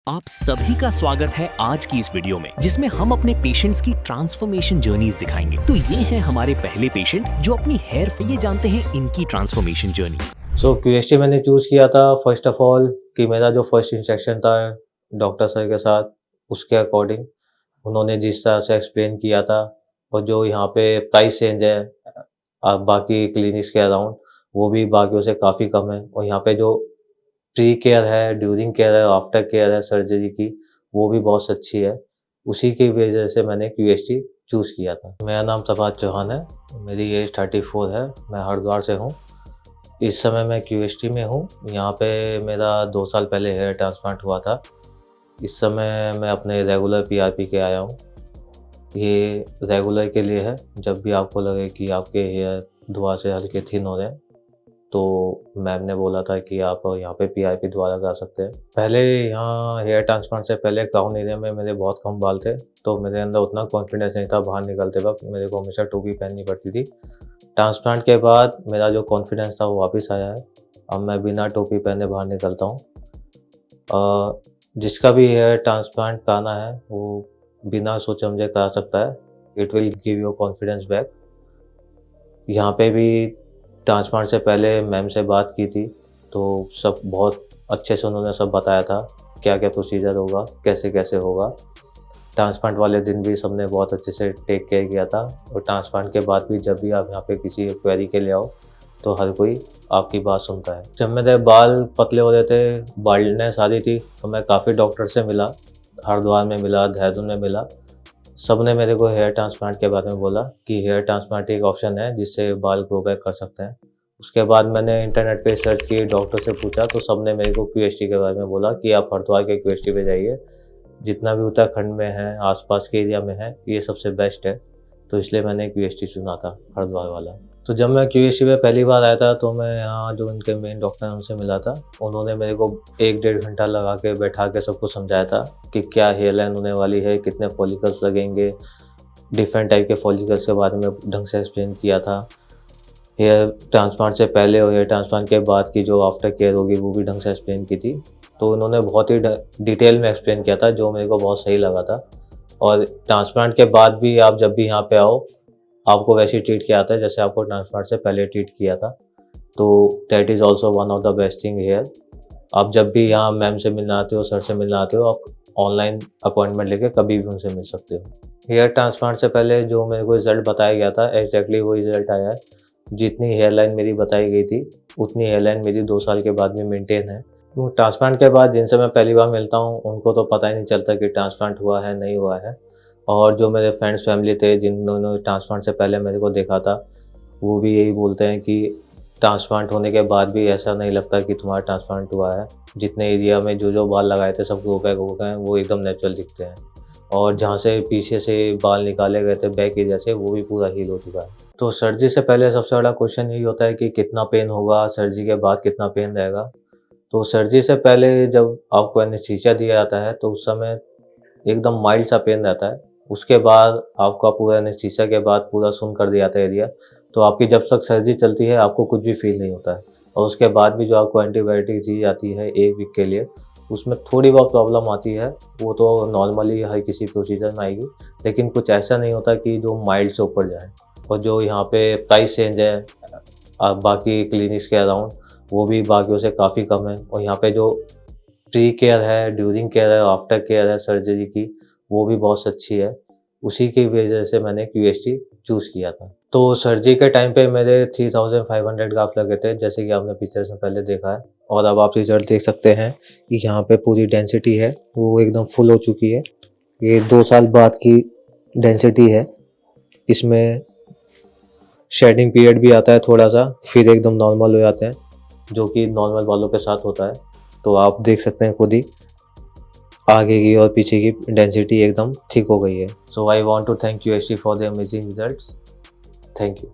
आप सभी का स्वागत है आज की इस वीडियो में, जिसमें हम अपने पेशेंट्स की ट्रांसफॉर्मेशन जर्नीज दिखाएंगे। तो ये हैं हमारे पहले पेशेंट जो अपनी हेयर ये जानते हैं इनकी ट्रांसफॉर्मेशन जर्नी। सो क्यूएसटी मैंने चूज़ किया था फर्स्ट ऑफ ऑल कि मेरा जो फर्स्ट इंस्ट्रक्शन था डॉक्टर सर के साथ, उसके अकॉर्डिंग उन्होंने जिस तरह से एक्सप्लेन किया था और जो यहाँ पे प्राइस रेंज है बाकी क्लिनिक्स के अराउंड, वो भी बाकियों से काफ़ी कम है। और यहाँ पे जो प्री केयर है, ड्यूरिंग केयर है, आफ्टर केयर है सर्जरी की, वो भी बहुत अच्छी है। उसी की वजह से मैंने क्यूएसटी चूज़ किया था। मेरा नाम प्रभात चौहान है, मेरी एज 34 है, मैं हरिद्वार से हूँ। इस समय मैं क्यूएसटी में हूँ। यहाँ पे मेरा 2 साल पहले हेयर ट्रांसप्लांट हुआ था। इस समय मैं अपने रेगुलर पीआरपी के आया हूँ। ये रेगुलर के लिए है, जब भी आपको लगे कि आपके हेयर दुआ से हल्के थिन हो रहे हैं, तो मैम ने बोला था कि आप यहाँ पे पीआरपी दोबारा करा सकते हैं। पहले यहाँ हेयर ट्रांसप्लांट से पहले क्राउन एरिया में मेरे बहुत कम बाल थे, तो मेरे अंदर उतना कॉन्फिडेंस नहीं था। बाहर निकलते वक्त मेरे को हमेशा टोपी पहननी पड़ती थी। ट्रांसप्लांट के बाद मेरा जो कॉन्फिडेंस था वो वापस आया है। अब मैं बिना टोपी पहने बाहर निकलता हूँ। जिसका भी हेयर ट्रांसप्लांट कराना है वो बिना सोचे समझे करा सकता है। It will give you confidence back. यहाँ पे भी ट्रांसप्लांट से पहले मैम से बात की थी, तो सब बहुत अच्छे से उन्होंने सब बताया था, क्या क्या प्रोसीजर होगा, कैसे कैसे होगा। ट्रांसप्लांट वाले दिन भी सबने बहुत अच्छे से टेक केयर किया था। और ट्रांसप्लांट के बाद भी जब भी आप यहाँ पे किसी क्वेरी के लिए आओ, तो हर कोई आपकी बात सुनता है। जब मेरे बाल पतले हो रहे थे, बाल्डनेस आ रही थी, तो मैं काफ़ी डॉक्टर से मिला, हरिद्वार में मिला, देहरादून में मिला। सब ने मेरे को हेयर ट्रांसप्लांट के बारे में बोला कि हेयर ट्रांसप्लांट एक ऑप्शन है जिससे बाल ग्रो बैक कर सकते हैं। उसके बाद मैंने इंटरनेट पे सर्च की, डॉक्टर से पूछा, तो सब ने मेरे को क्यूएसटी के बारे में बोला कि आप हरिद्वार के क्यूएसटी पे जाइए। जितना भी उत्तराखंड में है, आसपास के एरिया में है, ये सबसे बेस्ट है। तो इसलिए मैंने क्यूएसटी चुना था, हरिद्वार वाला। तो जब मैं क्यूएसटी पे पहली बार आया था, तो मैं यहाँ जो इनके मेन डॉक्टर हैं उनसे मिला था। उन्होंने मेरे को 1-1.5 घंटा लगा के बैठा के सबको समझाया था कि क्या हेयर लाइन होने वाली है, कितने फॉलिकल्स लगेंगे, डिफरेंट टाइप के फॉलिकल्स के बारे में ढंग से एक्सप्लेन किया था। हेयर ट्रांसप्लांट से पहले और हेयर ट्रांसप्लांट के बाद की जो आफ्टर केयर होगी वो भी ढंग से एक्सप्लेन की थी। तो उन्होंने बहुत ही डिटेल में एक्सप्लेन किया था, जो मेरे को बहुत सही लगा था। और ट्रांसप्लांट के बाद भी आप जब भी यहाँ पे आओ, आपको वैसे ही ट्रीट किया जाता है जैसे आपको ट्रांसप्लांट से पहले ट्रीट किया था। तो that is also one of the best thing here. आप जब भी यहाँ मैम से मिलना आते हो, सर से मिलना आते हो, आप ऑनलाइन अपॉइंटमेंट लेके कभी भी उनसे मिल सकते हो। हेयर ट्रांसप्लांट से पहले जो मेरे को रिजल्ट बताया गया था, एग्जैक्टली वही रिजल्ट आया है। जितनी हेयरलाइन मेरी बताई गई थी, उतनी हेयरलाइन मेरी 2 साल के बाद भी मेंटेन है। तो ट्रांसप्लांट के बाद जिनसे मैं पहली बार मिलता हूँ, उनको तो पता ही नहीं चलता कि ट्रांसप्लांट हुआ है, नहीं हुआ है। और जो मेरे फ्रेंड्स फैमिली थे जिन्होंने ट्रांसप्लांट से पहले मेरे को देखा था, वो भी यही बोलते हैं कि ट्रांसप्लांट होने के बाद भी ऐसा नहीं लगता कि तुम्हारा ट्रांसप्लांट हुआ है। जितने एरिया में जो बाल लगाए थे सब ग्रो बैक हो गए हैं, वो एकदम नेचुरल दिखते हैं। और जहाँ से पीछे से बाल निकाले गए थे बैक एरिया से, वो भी पूरा हील हो चुका है। तो सर्जरी से पहले सबसे बड़ा क्वेश्चन यही होता है कि कितना पेन होगा, सर्जरी के बाद कितना पेन रहेगा। तो सर्जरी से पहले जब आपको एनेस्थीसिया दिया जाता है, तो उस समय एकदम माइल्ड सा पेन रहता है। उसके बाद आपका पूरा एनेस्थीसिया के बाद पूरा सुन्न कर दिया जाता है एरिया। तो आपकी जब तक सर्जरी चलती है, आपको कुछ भी फील नहीं होता है। और उसके बाद भी जो आपको एंटीबायोटिक दी जाती है 1 वीक के लिए, उसमें थोड़ी बहुत प्रॉब्लम आती है। वो तो नॉर्मली हर किसी प्रोसीजर में आएगी, लेकिन कुछ ऐसा नहीं होता कि जो माइल्ड से ऊपर जाए। और जो यहाँ पे प्राइस रेंज है बाकी क्लिनिक्स के अराउंड, वो भी बाकियों से काफ़ी कम है। और यहाँ पे जो प्री केयर है, ड्यूरिंग केयर है, आफ्टर केयर है सर्जरी की, वो भी बहुत अच्छी है। उसी की वजह से मैंने क्यूएसटी चूज़ किया था। तो सर्जरी के टाइम पे मेरे 3500 ग्राफ लगे थे, जैसे कि आपने पिक्चर्स में पहले देखा है। और अब आप रिजल्ट देख सकते हैं कि यहाँ पे पूरी डेंसिटी है वो एकदम फुल हो चुकी है। ये 2 साल बाद की डेंसिटी है। इसमें शेडिंग पीरियड भी आता है थोड़ा सा, फिर एकदम नॉर्मल हो जाते हैं, जो कि नॉर्मल वालों के साथ होता है। तो आप देख सकते हैं खुद ही, आगे की और पीछे की डेंसिटी एकदम थिक हो गई है। So I want to thank QST for the amazing results. Thank you.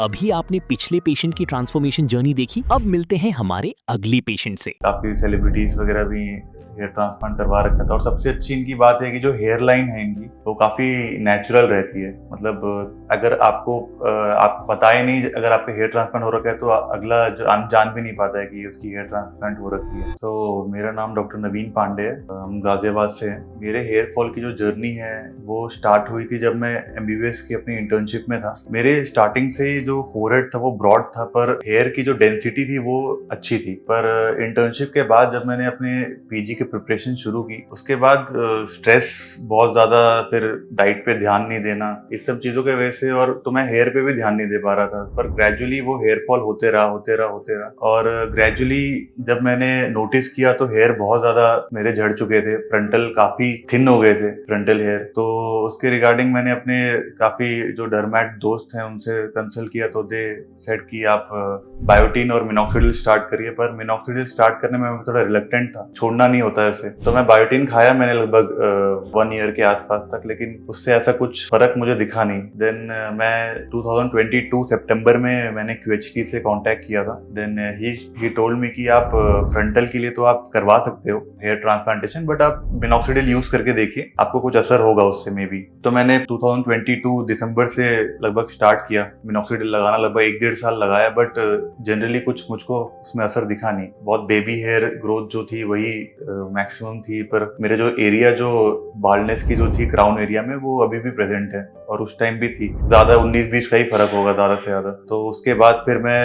अभी आपने पिछले पेशेंट की ट्रांसफॉर्मेशन जर्नी देखी, अब मिलते हैं हमारे अगले पेशेंट से। काफी सेलिब्रिटीज वगैरह भी हेयर ट्रांसप्लांट करवा रखा था और सबसे अच्छी इनकी बात है कि जो हेयर लाइन है इनकी वो काफी नेचुरल रहती है। मतलब अगर आपको आप पता ही नहीं, अगर आपका हेयर ट्रांसप्लांट हो रखा है तो अगला जान भी नहीं पाता है कि उसकी हेयर ट्रांसप्लांट हो रखी है। तो मेरा नाम डॉक्टर नवीन पांडे है, हम गाजियाबाद से हैं। मेरे हेयर फॉल की जो जर्नी है वो स्टार्ट हुई थी जब मैं MBBS की अपनी इंटर्नशिप में था। मेरे स्टार्टिंग से ही जो फोरहेड था वो ब्रॉड था, पर हेयर की जो डेंसिटी थी वो अच्छी थी। पर इंटर्नशिप के बाद जब मैंने अपने PG की प्रिपरेशन शुरू की, उसके बाद स्ट्रेस बहुत ज्यादा, फिर डाइट पे ध्यान नहीं देना, इस सब चीजों के वजह से, और तो मैं हेयर पे भी ध्यान नहीं दे पा रहा था। पर ग्रेजुअली वो हेयर फॉल होते रहा और ग्रेजुअली जब मैंने नोटिस किया तो हेयर बहुत ज्यादा मेरे झड़ चुके थे, फ्रंटल काफी थिन हो गए थे फ्रंटल हेयर। तो उसके रिगार्डिंग मैंने अपने काफी जो डर्मैट दोस्त हैं उनसे कंसल्ट किया, तो दे सेड कि आप बायोटीन और मिनॉक्सिडिल स्टार्ट करिए। पर मिनॉक्सिडिल स्टार्ट करने में मैं थोड़ा रिलक्टेंट था, छोड़ना नहीं होता ऐसे। तो मैं बायोटीन खाया मैंने लगभग 1 ईयर के आसपास तक, लेकिन उससे ऐसा कुछ फर्क मुझे दिखा नहीं। देन मैं 2022 सितंबर में मैंने QHT से कांटेक्ट किया था। देन ही टोल्ड मी कि आप फ्रंटल के लिए तो आप करवा सकते हो हेयर ट्रांसप्लांटेशन, बट आप मिनॉक्सिडिल यूज करके देखिए, आपको कुछ असर होगा उससे मे बी। तो मैंने 2022 दिसंबर से लगभग स्टार्ट किया मिनॉक्सिडिल लगाना, लगभग 1-1.5 साल लगाया, बट जनरली कुछ मुझको उसमें असर दिखा नहीं। बहुत बेबी हेयर ग्रोथ जो थी वही मैक्सिमम थी, पर मेरे जो एरिया जो बाल्डनेस की जो थी क्राउन एरिया में वो अभी भी प्रेजेंट है, और उस टाइम भी थी। ज्यादा 19-20 का ही फर्क होगा ज्यादा से ज्यादा। तो उसके बाद फिर मैं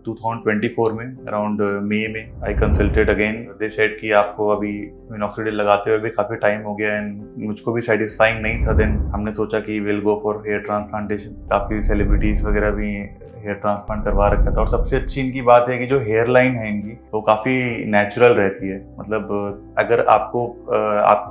2024 में अराउंड मई में I consulted again. They said कि आपको अभी मिनॉक्सिडिल लगाते हुए भी काफी टाइम हो गया एंड मुझको भी सेटिस्फाइंग नहीं था। देन हमने सोचा कि will go for hair transplantation. काफी सेलिब्रिटीज वगैरह भी हेयर ट्रांसप्लांट करवा रखा था और सबसे अच्छी इनकी बात है कि जो हेयर लाइन है इनकी वो काफी नेचुरल रहती है। मतलब अगर आपको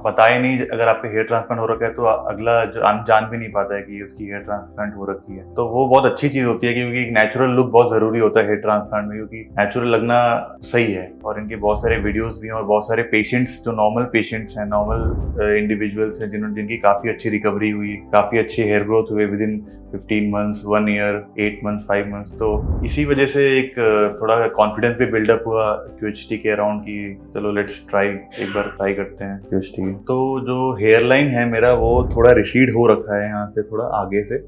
पता ही नहीं, अगर आपका हेयर ट्रांसप्लांट हो रखा है तो अगला जान भी नहीं पाता है कि उसकी हेयर ट्रांसप्लांट हो रखी है। तो वो बहुत अच्छी चीज होती है, क्योंकि एक नेचुरल लुक बहुत जरूरी होता है हेयर ट्रांसप्लांट में, क्योंकि नेचुरल लगना सही है। और इनके बहुत सारे वीडियोस भी हैं और बहुत सारे पेशेंट्स जो नॉर्मल पेशेंट्स हैं, नॉर्मल इंडिविजुअल्स हैं जिनकी काफी अच्छी रिकवरी हुई, काफी अच्छी हेयर ग्रोथ हुए with in 15 months, 1 year, 8 months, 5 months. तो इसी वजह से एक थोड़ा कॉन्फिडेंस भी बिल्डअप हुआ QHT के अराउंड की चलो लेट्स ट्राई, एक बार ट्राई करते हैं QHT। तो जो हेयर लाइन है मेरा वो थोड़ा रिसीड हो रखा है यहाँ से थोड़ा आगे से,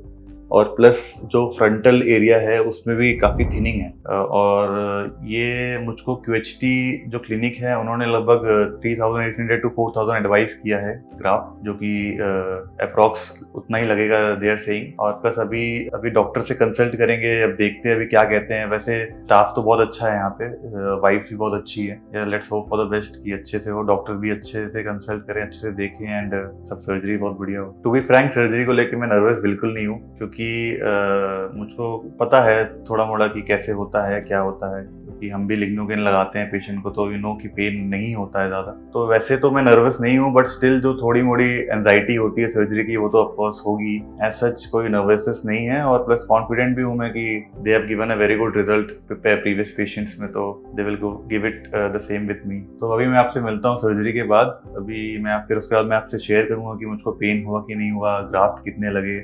और प्लस जो फ्रंटल एरिया है उसमें भी काफ़ी थिनिंग है। और ये मुझको QHT जो क्लिनिक है उन्होंने लगभग 3800 to 4000 एडवाइस किया है ग्राफ, जो कि अप्रॉक्स उतना ही लगेगा देयर सेइंग। और प्लस अभी डॉक्टर से कंसल्ट करेंगे, अब देखते हैं अभी क्या कहते हैं। वैसे स्टाफ तो बहुत अच्छा है यहाँ पे, वाइफ भी बहुत अच्छी है। Let's hope for the best कि अच्छे से हो, डॉक्टर भी अच्छे से कंसल्ट करें, अच्छे से देखें एंड सब सर्जरी बहुत बढ़िया हो। टू बी फ्रैंक, सर्जरी को लेकर मैं नर्वस बिल्कुल नहीं हूँ, क्योंकि मुझको पता है थोड़ा मोड़ा कि कैसे होता है, क्या होता है, क्योंकि हम भी लिग्नोकेन लगाते हैं पेशेंट को, तो यू नो कि पेन नहीं होता है ज़्यादा। तो वैसे तो मैं नर्वस नहीं हूँ, बट स्टिल जो थोड़ी मोड़ी एंजाइटी होती है सर्जरी की वो तो ऑफकोर्स होगी। एज सच कोई नर्वसनेस नहीं है, और प्लस कॉन्फिडेंट भी हूँ मैं कि they have given a very good result previous patients में, तो they will give it the same with me. तो अभी मैं आपसे मिलता हूँ सर्जरी के बाद। अभी मैं फिर उसके बाद मैं आपसे शेयर करूँगा कि मुझको पेन हुआ कि नहीं हुआ, ग्राफ्ट कितने लगे,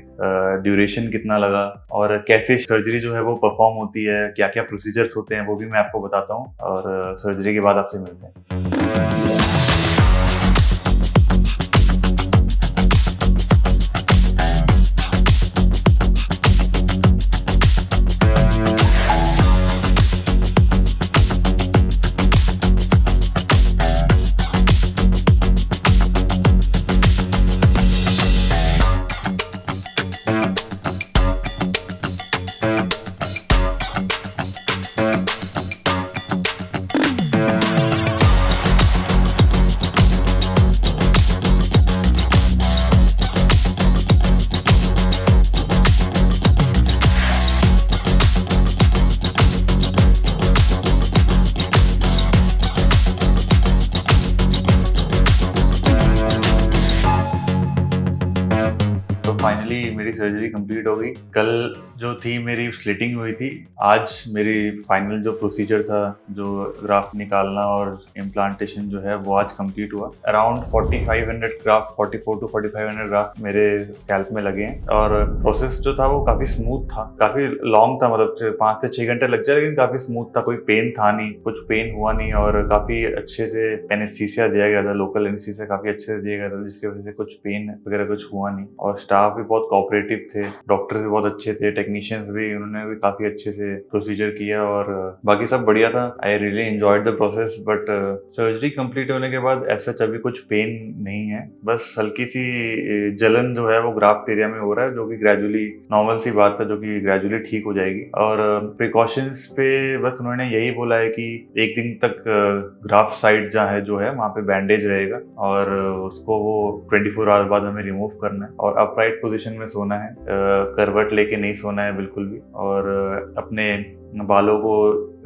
ड्यूरेशन कितना लगा, और कैसे सर्जरी जो है वो परफॉर्म होती है, क्या क्या प्रोसीजर्स होते हैं वो भी मैं आपको बताता हूँ। और सर्जरी के बाद आपसे मिलते हैं। सर्जरी कंप्लीट हो गई। कल जो थी मेरी स्लिटिंग हुई थी, आज मेरी फाइनल जो प्रोसीजर था, जो ग्राफ्ट निकालना और इम्प्लांटेशन जो है वो आज कंप्लीट हुआ। अराउंड 4500 ग्राफ्ट, 44 to 4500 ग्राफ्ट मेरे स्कैल्प में लगे हैं और प्रोसेस जो था वो काफी स्मूथ था, काफी लॉन्ग था, मतलब 5 से 6 घंटे लग जाए, लेकिन काफी स्मूथ था, कोई पेन था नहीं, कुछ पेन हुआ नहीं और काफी अच्छे से एनेस्थीसिया दिया गया था, लोकल एनेस्थीसिया काफी अच्छे से दिया गया था, जिसकी वजह से कुछ पेन वगैरह कुछ हुआ नहीं। और स्टाफ भी बहुत कोऑपरेटिव थे, डॉक्टर्स भी बहुत अच्छे थे, टेक्नीशियंस भी, उन्होंने भी काफी अच्छे से प्रोसीजर किया और बाकी सब बढ़िया था। I really enjoyed the process. But surgery complete होने के बाद ऐसा अभी कुछ पेन नहीं है, बस हल्की सी जलन जो है वो ग्राफ्ट एरिया में हो रहा है, जो कि ग्रेजुअली नॉर्मल सी बात है, जो कि ग्रेजुअली ठीक हो जाएगी। और प्रिकॉशंस पे बस उन्होंने यही बोला है कि 1 दिन तक ग्राफ्ट साइड जहाँ है जो है वहाँ पे बैंडेज रहेगा और उसको वो 24 आवर्स बाद हमें रिमूव करना है और अपराइट पोजीशन में सोना है, करवट लेके नहीं सोना है बिल्कुल भी, और अपने बालों को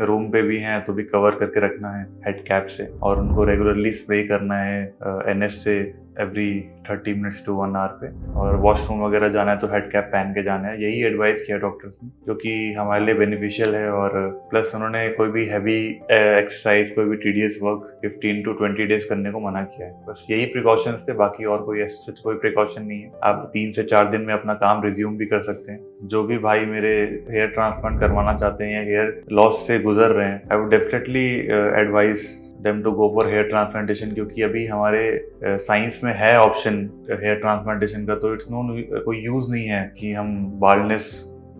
रूम पे भी हैं तो भी कवर करके रखना है हेड कैप से, और उनको रेगुलरली स्प्रे करना है NS से एवरी 30 मिनट्स टू 1 आवर पे, और वॉशरूम वगैरह जाना है तो हेड कैप पहन के जाना है। यही एडवाइस किया डॉक्टर्स ने, जो कि हमारे लिए बेनिफिशियल है। और प्लस उन्होंने कोई भी हैवी एक्सरसाइज, कोई भी टीडियस वर्क 15 to 20 डेज करने को मना किया है। बस यही प्रिकॉशंस थे, बाकी और कोई ऐसा कोई प्रिकॉशन नहीं है। आप 3 से 4 दिन में अपना काम रिज्यूम भी कर सकते हैं। जो भी भाई मेरे हेयर ट्रांसप्लांट करवाना चाहते हैं या हेयर लॉस से गुजर रहे हैं, I would definitely advise them to go for hair transplantation, क्योंकि अभी हमारे साइंस में है ऑप्शन हेयर ट्रांसप्लांटेशन का, तो इट्स कोई यूज नहीं है कि हम बाल्डनेस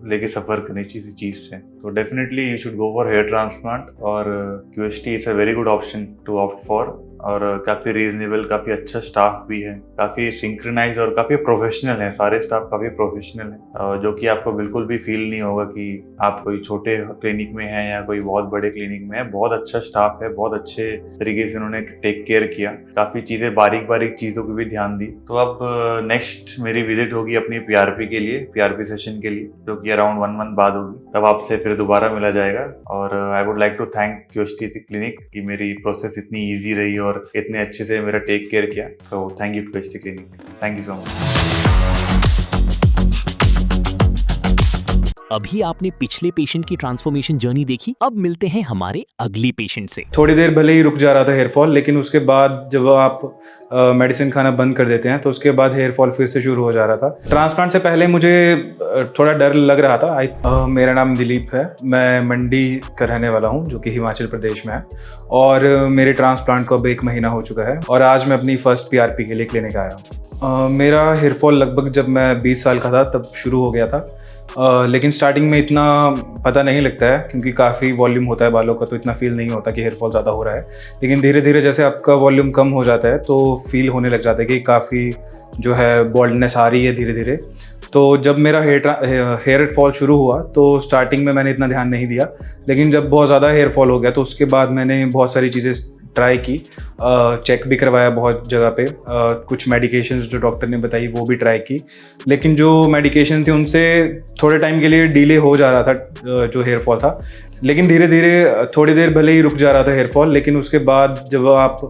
लेके सफर करने किसी चीज से। तो definitely you should go for hair transplant और QST is a very good option to opt for. और काफ़ी रीजनेबल, काफ़ी अच्छा स्टाफ भी है, काफ़ी सिंक्रोनाइज और काफ़ी प्रोफेशनल है, सारे स्टाफ काफ़ी प्रोफेशनल है, जो कि आपको बिल्कुल भी फील नहीं होगा कि आप कोई छोटे क्लिनिक में हैं या कोई बहुत बड़े क्लिनिक में है। बहुत अच्छा स्टाफ है, बहुत अच्छे तरीके से उन्होंने टेक केयर किया, काफ़ी चीज़ें बारीक बारीक चीज़ों की भी ध्यान दी। तो अब नेक्स्ट मेरी विजिट होगी अपनी PRP के लिए, PRP सेशन के लिए, जो कि अराउंड 1 मंथ बाद होगी। तब आपसे फिर दोबारा मिला जाएगा। और I would like to thank QST clinic कि मेरी प्रोसेस इतनी ईजी रही और इतने अच्छे से मेरा टेक केयर किया। तो thank you QST clinic, thank you so much. अभी आपने पिछले पेशेंट की ट्रांसफॉर्मेशन जर्नी देखी, अब मिलते हैं हमारे अगले पेशेंट से। थोड़ी देर भले ही रुक जा रहा था हेयर फॉल, लेकिन उसके बाद जब आप मेडिसिन खाना बंद कर देते हैं तो उसके बाद हेयर फॉल फिर से शुरू हो जा रहा था। ट्रांसप्लांट से पहले मुझे थोड़ा डर लग रहा था। मेरा नाम दिलीप है, मैं मंडी का रहने वाला हूँ, जो कि हिमाचल प्रदेश में है, और मेरे ट्रांसप्लांट को अब 1 महीना हो चुका है और आज मैं अपनी फर्स्ट PRP के लिए क्लिनिक आया हूँ। मेरा हेयर फॉल लगभग जब मैं 20 साल का था तब शुरू हो गया था, लेकिन स्टार्टिंग में इतना पता नहीं लगता है क्योंकि काफ़ी वॉल्यूम होता है बालों का, तो इतना फील नहीं होता कि हेयर फॉल ज़्यादा हो रहा है। लेकिन धीरे धीरे जैसे आपका वॉल्यूम कम हो जाता है तो फील होने लग जाता है कि काफ़ी जो है बॉल्डनेस आ रही है धीरे धीरे। तो जब मेरा हेयर फॉल शुरू हुआ तो स्टार्टिंग में मैंने इतना ध्यान नहीं दिया, लेकिन जब बहुत ज़्यादा हेयर फॉल हो गया तो उसके बाद मैंने बहुत सारी चीज़ें ट्राई की, चेक भी करवाया बहुत जगह पे, कुछ मेडिकेशंस जो डॉक्टर ने बताई वो भी ट्राई की, लेकिन जो मेडिकेशन थी उनसे थोड़े टाइम के लिए डिले हो जा रहा था जो हेयर फॉल था। लेकिन धीरे धीरे थोड़ी देर भले ही रुक जा रहा था हेयर फॉल, लेकिन उसके बाद जब आप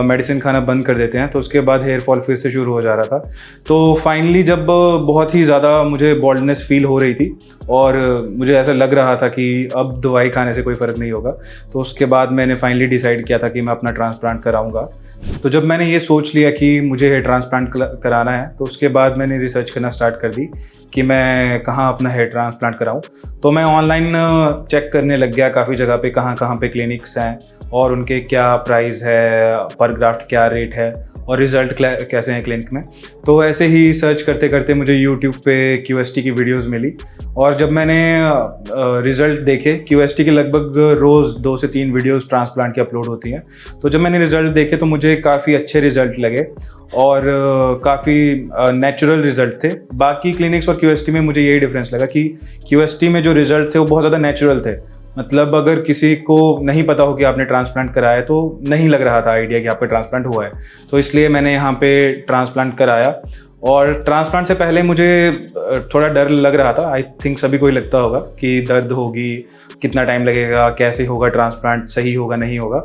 मेडिसिन खाना बंद कर देते हैं तो उसके बाद हेयर फॉल फिर से शुरू हो जा रहा था। तो फाइनली जब बहुत ही ज़्यादा मुझे बॉल्डनेस फील हो रही थी और मुझे ऐसा लग रहा था कि अब दवाई खाने से कोई फ़र्क नहीं होगा, तो उसके बाद मैंने फाइनली डिसाइड किया था कि मैं अपना ट्रांसप्लांट कराऊंगा। तो जब मैंने ये सोच लिया कि मुझे हेयर ट्रांसप्लांट कराना है तो उसके बाद मैंने रिसर्च करना स्टार्ट कर दी कि मैं कहाँ अपना हेयर ट्रांसप्लांट कराऊं। तो मैं ऑनलाइन चेक करने लग गया काफ़ी जगह पे कहाँ पे क्लिनिक्स हैं और उनके क्या प्राइस है, पर ग्राफ्ट क्या रेट है और रिज़ल्ट कैसे हैं क्लिनिक में। तो ऐसे ही सर्च करते करते मुझे यूट्यूब पे QST की वीडियोस मिली और जब मैंने रिज़ल्ट देखे, QST के लगभग रोज़ 2 से 3 वीडियोस ट्रांसप्लांट की अपलोड होती हैं, तो जब मैंने रिज़ल्ट देखे तो मुझे काफ़ी अच्छे रिज़ल्ट लगे और काफ़ी नेचुरल रिज़ल्ट थे। बाकी क्लिनिक्स और QST में मुझे यही डिफरेंस लगा कि QST में जो रिज़ल्ट थे वो बहुत ज़्यादा नेचुरल थे, मतलब अगर किसी को नहीं पता हो कि आपने ट्रांसप्लांट कराया है तो नहीं लग रहा था आइडिया कि आपका ट्रांसप्लांट हुआ है। तो इसलिए मैंने यहाँ पे ट्रांसप्लांट कराया और ट्रांसप्लांट से पहले मुझे थोड़ा डर लग रहा था। आई थिंक सभी को ही लगता होगा कि दर्द होगी, कितना टाइम लगेगा, कैसे होगा ट्रांसप्लांट, सही होगा नहीं होगा।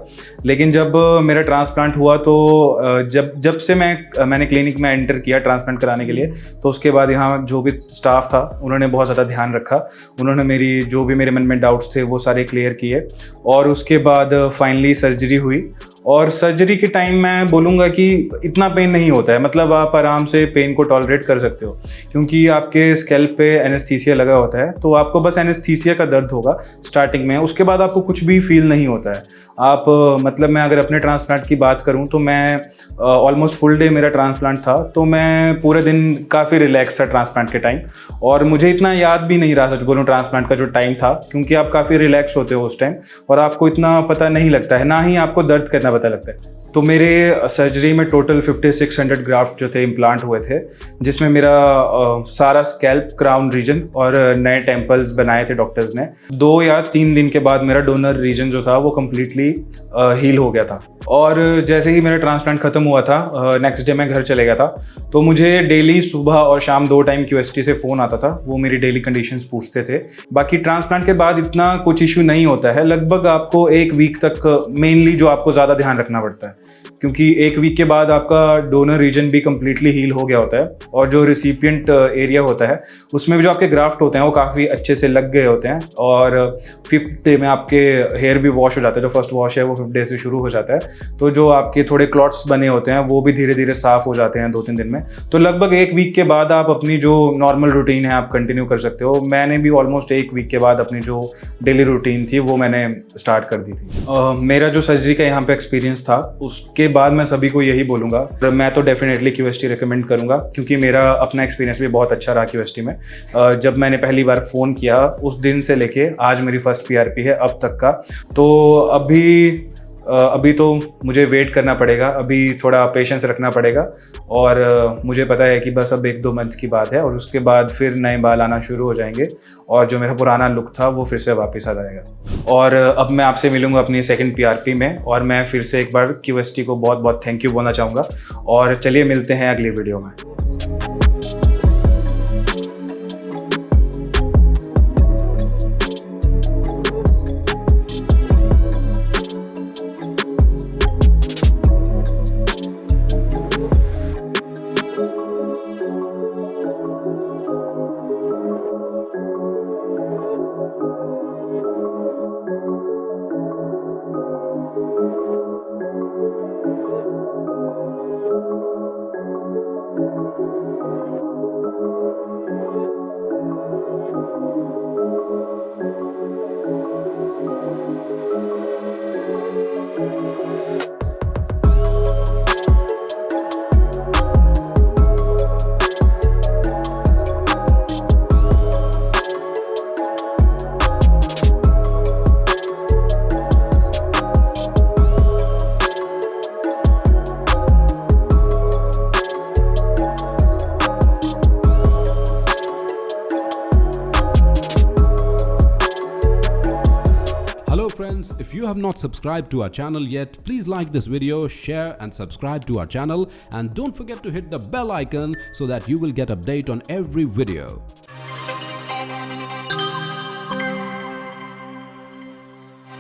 लेकिन जब मेरा ट्रांसप्लांट हुआ तो जब से मैंने क्लिनिक में एंटर किया ट्रांसप्लांट कराने के लिए, तो उसके बाद यहाँ जो भी स्टाफ था उन्होंने बहुत ज़्यादा ध्यान रखा। उन्होंने जो भी मेरे मन में डाउट्स थे वो सारे क्लियर किए और उसके बाद फाइनली सर्जरी हुई। और सर्जरी के टाइम मैं बोलूँगा कि इतना पेन नहीं होता है, मतलब आप आराम से पेन को टॉलरेट कर सकते हो क्योंकि आपके स्कैल्प पे एनेस्थीसिया लगा होता है। तो आपको बस एनेस्थीसिया का दर्द होगा स्टार्टिंग में, उसके बाद आपको कुछ भी फील नहीं होता है। आप मतलब मैं अगर अपने ट्रांसप्लांट की बात करूं तो मैं ऑलमोस्ट फुल डे मेरा ट्रांसप्लांट था, तो मैं पूरे दिन काफ़ी रिलैक्स था ट्रांसप्लांट के टाइम। और मुझे इतना याद भी नहीं रहा सच बोलूं ट्रांसप्लांट का जो टाइम था, क्योंकि आप काफ़ी रिलैक्स होते हो उस टाइम और आपको इतना पता नहीं लगता है, ना ही आपको दर्द करना पता लगता है। तो मेरे सर्जरी में टोटल 5600 ग्राफ्ट जो थे इम्प्लांट हुए थे, जिसमें मेरा सारा स्कैल्प, क्राउन रीजन और नए टेम्पल्स बनाए थे डॉक्टर्स ने। 2 या 3 दिन के बाद मेरा डोनर रीजन जो था वो कम्प्लीटली हील हो गया था। और जैसे ही मेरा ट्रांसप्लांट खत्म हुआ था, नेक्स्ट डे मैं घर चले गया था, तो मुझे डेली सुबह और शाम 2 टाइम QST से फ़ोन आता था। वो मेरी डेली कंडीशंस पूछते थे। बाकी ट्रांसप्लांट के बाद इतना कुछ इशू नहीं होता है। लगभग आपको 1 वीक तक मेनली जो आपको ज़्यादा ध्यान रखना पड़ता है, क्योंकि 1 वीक के बाद आपका डोनर रीजन भी कम्प्लीटली हील हो गया होता है और जो रिसिपिएंट एरिया होता है उसमें भी जो आपके ग्राफ्ट होते हैं वो काफ़ी अच्छे से लग गए होते हैं। और 5th डे में आपके हेयर भी वॉश हो जाता है। जो फर्स्ट वॉश है वो 5th डे से शुरू हो जाता है, तो जो आपके थोड़े क्लॉट्स बने होते हैं वो भी धीरे धीरे साफ हो जाते हैं 2-3 दिन में। तो लगभग 1 वीक के बाद आप अपनी जो नॉर्मल रूटीन है आप कंटिन्यू कर सकते हो। मैंने भी ऑलमोस्ट 1 वीक के बाद अपनी जो डेली रूटीन थी वो मैंने स्टार्ट कर दी थी। मेरा जो सर्जरी का यहाँ पे एक्सपीरियंस था उसके बाद मैं सभी को यही बोलूँगा, मैं तो डेफिनेटली QST रिकमेंड करूँगा, क्योंकि मेरा अपना एक्सपीरियंस भी बहुत अच्छा रहा QST में। जब मैंने पहली बार फ़ोन किया उस दिन से लेके आज मेरी फर्स्ट PRP है अब तक का। तो अभी तो मुझे वेट करना पड़ेगा, अभी थोड़ा पेशेंस रखना पड़ेगा। और मुझे पता है कि बस अब 1-2 मंथ की बात है और उसके बाद फिर नए बाल आना शुरू हो जाएंगे और जो मेरा पुराना लुक था वो फिर से वापस आ जाएगा। और अब मैं आपसे मिलूंगा अपनी सेकंड PRP में और मैं फिर से एक बार QST को बहुत बहुत थैंक यू बोलना चाहूँगा। और चलिए मिलते हैं अगली वीडियो में। Hello friends, if you have not subscribed to our channel yet, please like this video, share and subscribe to our channel, and don't forget to hit the bell icon so that you will get update on every video.